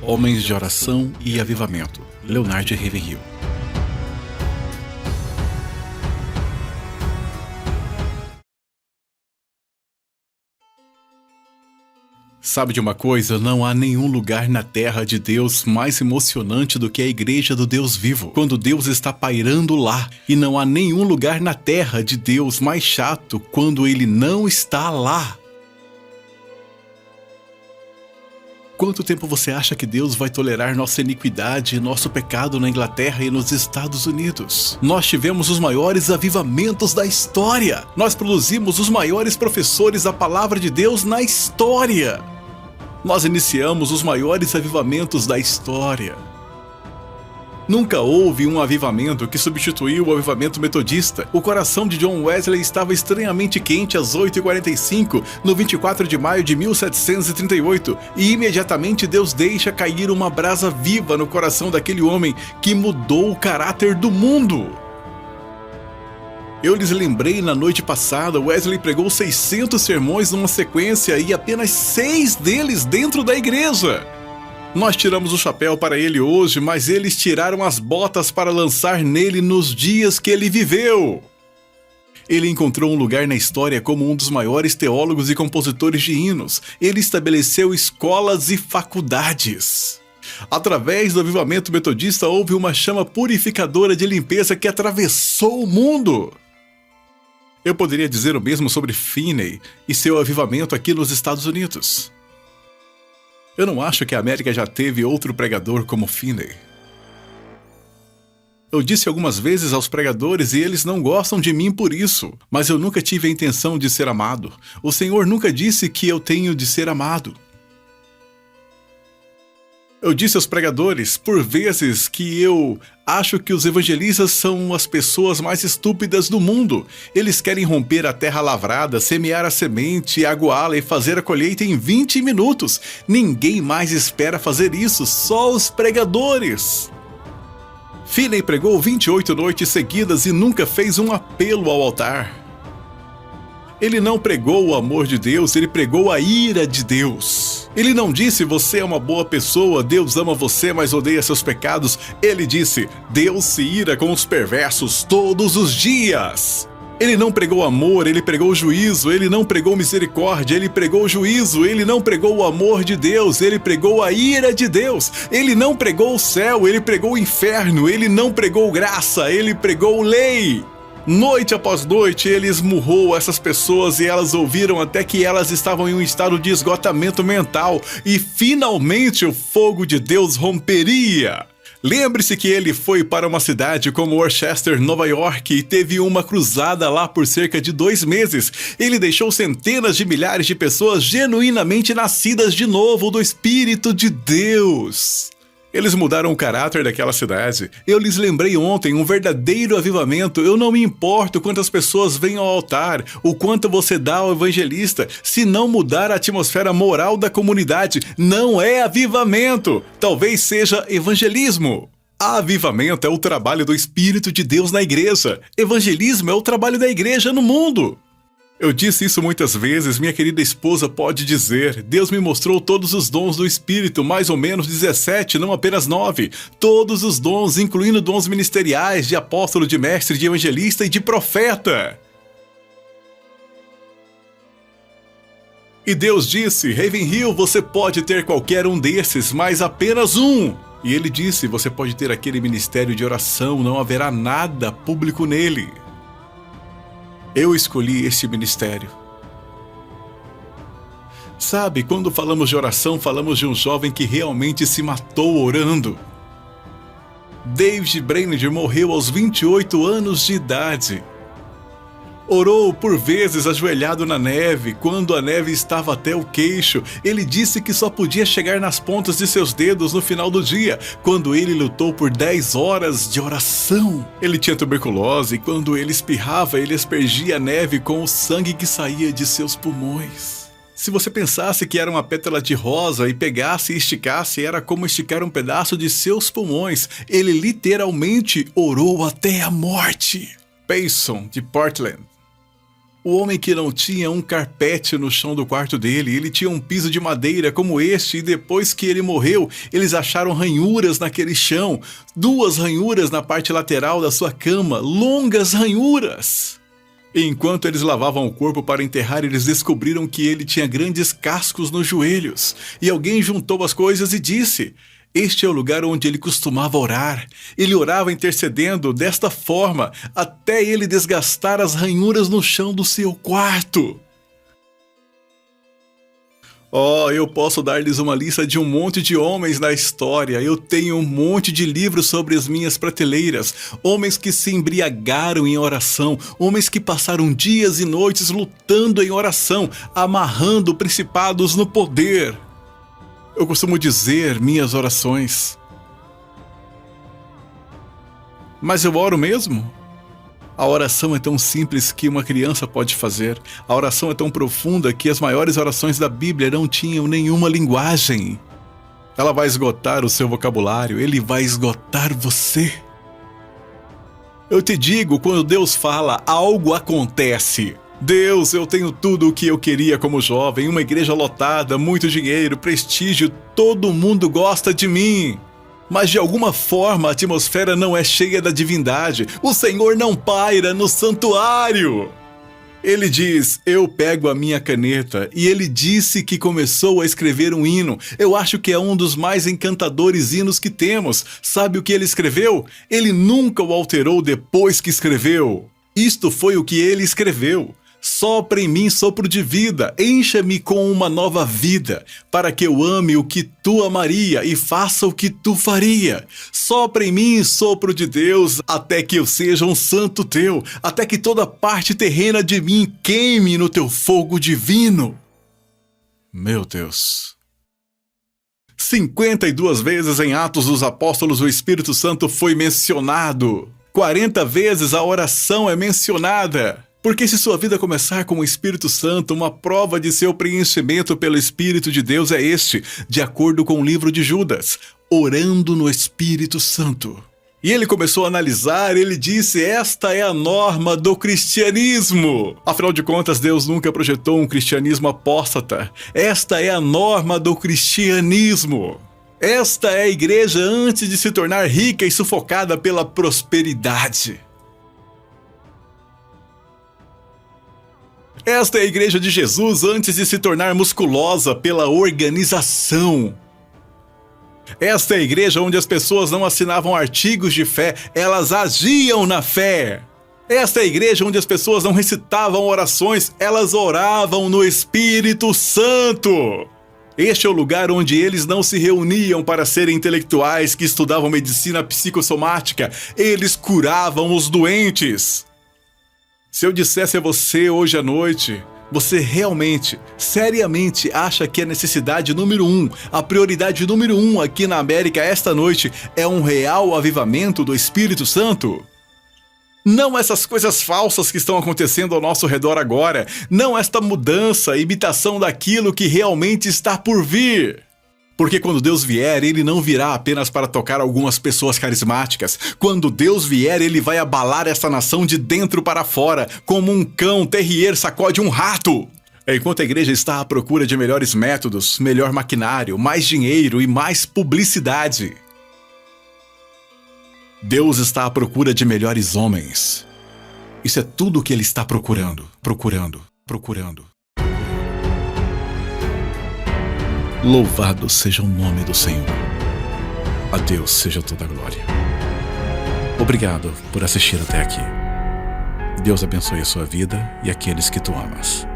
Homens de Oração e Avivamento, Leonard Ravenhill. Sabe de uma coisa? Não há nenhum lugar na terra de Deus mais emocionante do que a igreja do Deus vivo, quando Deus está pairando lá. E não há nenhum lugar na terra de Deus mais chato quando Ele não está lá. Quanto tempo você acha que Deus vai tolerar nossa iniquidade e nosso pecado na Inglaterra e nos Estados Unidos? Nós tivemos os maiores avivamentos da história. Nós produzimos os maiores professores da palavra de Deus na história. Nós iniciamos os maiores avivamentos da história. Nunca houve um avivamento que substituiu o avivamento metodista. O coração de John Wesley estava estranhamente quente às 8h45, no 24 de maio de 1738, e imediatamente Deus deixa cair uma brasa viva no coração daquele homem que mudou o caráter do mundo. Eu lhes lembrei na noite passada, Wesley pregou 600 sermões numa sequência e apenas 6 deles dentro da igreja. Nós tiramos o chapéu para ele hoje, mas eles tiraram as botas para lançar nele nos dias que ele viveu. Ele encontrou um lugar na história como um dos maiores teólogos e compositores de hinos. Ele estabeleceu escolas e faculdades. Através do avivamento metodista houve uma chama purificadora de limpeza que atravessou o mundo. Eu poderia dizer o mesmo sobre Finney e seu avivamento aqui nos Estados Unidos. Eu não acho que a América já teve outro pregador como Finney. Eu disse algumas vezes aos pregadores e eles não gostam de mim por isso, mas eu nunca tive a intenção de ser amado. O Senhor nunca disse que eu tenho de ser amado. Eu disse aos pregadores, por vezes, que eu acho que os evangelistas são as pessoas mais estúpidas do mundo. Eles querem romper a terra lavrada, semear a semente, aguá-la e fazer a colheita em 20 minutos. Ninguém mais espera fazer isso, só os pregadores. Finney pregou 28 noites seguidas e nunca fez um apelo ao altar. Ele não pregou o amor de Deus, ele pregou a ira de Deus. Ele não disse, você é uma boa pessoa, Deus ama você, mas odeia seus pecados. Ele disse, Deus se ira com os perversos todos os dias. Ele não pregou amor, ele pregou juízo. Ele não pregou misericórdia, ele pregou juízo. Ele não pregou o amor de Deus, ele pregou a ira de Deus. Ele não pregou o céu, ele pregou o inferno. Ele não pregou graça, ele pregou lei. Noite após noite, ele esmurrou essas pessoas e elas ouviram até que elas estavam em um estado de esgotamento mental e finalmente o fogo de Deus romperia. Lembre-se que ele foi para uma cidade como Worcester, Nova York, e teve uma cruzada lá por cerca de 2 meses. Ele deixou centenas de milhares de pessoas genuinamente nascidas de novo do Espírito de Deus. Eles mudaram o caráter daquela cidade. Eu lhes lembrei ontem, um verdadeiro avivamento. Eu não me importo quantas pessoas vêm ao altar, o quanto você dá ao evangelista. Se não mudar a atmosfera moral da comunidade, não é avivamento. Talvez seja evangelismo. Avivamento é o trabalho do Espírito de Deus na igreja. Evangelismo é o trabalho da igreja no mundo. Eu disse isso muitas vezes, minha querida esposa pode dizer, Deus me mostrou todos os dons do Espírito, mais ou menos 17, não apenas 9. Todos os dons, incluindo dons ministeriais, de apóstolo, de mestre, de evangelista e de profeta. E Deus disse, Ravenhill, você pode ter qualquer um desses, mas apenas um. E ele disse, você pode ter aquele ministério de oração, não haverá nada público nele. Eu escolhi este ministério. Sabe, quando falamos de oração, falamos de um jovem que realmente se matou orando. David Brainerd morreu aos 28 anos de idade. Orou por vezes ajoelhado na neve, quando a neve estava até o queixo. Ele disse que só podia chegar nas pontas de seus dedos no final do dia, quando ele lutou por 10 horas de oração. Ele tinha tuberculose e quando ele espirrava, ele aspergia a neve com o sangue que saía de seus pulmões. Se você pensasse que era uma pétala de rosa e pegasse e esticasse, era como esticar um pedaço de seus pulmões. Ele literalmente orou até a morte. Payson, de Portland. O homem que não tinha um carpete no chão do quarto dele, ele tinha um piso de madeira como este, e depois que ele morreu, eles acharam ranhuras naquele chão, 2 ranhuras na parte lateral da sua cama, longas ranhuras. Enquanto eles lavavam o corpo para enterrar, eles descobriram que ele tinha grandes cascos nos joelhos, e alguém juntou as coisas e disse: este é o lugar onde ele costumava orar. Ele orava intercedendo desta forma, até ele desgastar as ranhuras no chão do seu quarto. Oh, eu posso dar-lhes uma lista de um monte de homens na história. Eu tenho um monte de livros sobre as minhas prateleiras. Homens que se embriagaram em oração. Homens que passaram dias e noites lutando em oração, amarrando principados no poder. Eu costumo dizer minhas orações. Mas eu oro mesmo? A oração é tão simples que uma criança pode fazer. A oração é tão profunda que as maiores orações da Bíblia não tinham nenhuma linguagem. Ela vai esgotar o seu vocabulário, ele vai esgotar você. Eu te digo, quando Deus fala, algo acontece. Deus, eu tenho tudo o que eu queria como jovem, uma igreja lotada, muito dinheiro, prestígio, todo mundo gosta de mim. Mas de alguma forma a atmosfera não é cheia da divindade, o Senhor não paira no santuário. Ele diz, eu pego a minha caneta, e ele disse que começou a escrever um hino. Eu acho que é um dos mais encantadores hinos que temos. Sabe o que ele escreveu? Ele nunca o alterou depois que escreveu. Isto foi o que ele escreveu. Sopra em mim sopro de vida, encha-me com uma nova vida, para que eu ame o que tu amaria e faça o que tu faria. Sopra em mim sopro de Deus, até que eu seja um santo teu, até que toda parte terrena de mim queime no teu fogo divino. Meu Deus. 52 vezes em Atos dos Apóstolos o Espírito Santo foi mencionado. 40 vezes a oração é mencionada. Porque se sua vida começar com o Espírito Santo, uma prova de seu preenchimento pelo Espírito de Deus é este, de acordo com o livro de Judas, orando no Espírito Santo. E ele começou a analisar, ele disse, esta é a norma do cristianismo. Afinal de contas, Deus nunca projetou um cristianismo apóstata. Esta é a norma do cristianismo. Esta é a igreja antes de se tornar rica e sufocada pela prosperidade. Esta é a igreja de Jesus antes de se tornar musculosa pela organização. Esta é a igreja onde as pessoas não assinavam artigos de fé, elas agiam na fé. Esta é a igreja onde as pessoas não recitavam orações, elas oravam no Espírito Santo. Este é o lugar onde eles não se reuniam para serem intelectuais que estudavam medicina psicossomática, eles curavam os doentes. Se eu dissesse a você hoje à noite, você realmente, seriamente acha que a necessidade número 1, a prioridade número 1 aqui na América esta noite é um real avivamento do Espírito Santo? Não essas coisas falsas que estão acontecendo ao nosso redor agora, não esta mudança, imitação daquilo que realmente está por vir. Porque quando Deus vier, Ele não virá apenas para tocar algumas pessoas carismáticas. Quando Deus vier, Ele vai abalar essa nação de dentro para fora, como um cão terrier sacode um rato. Enquanto a igreja está à procura de melhores métodos, melhor maquinário, mais dinheiro e mais publicidade, Deus está à procura de melhores homens. Isso é tudo o que Ele está procurando. Louvado seja o nome do Senhor. A Deus seja toda a glória. Obrigado por assistir até aqui. Deus abençoe a sua vida e aqueles que tu amas.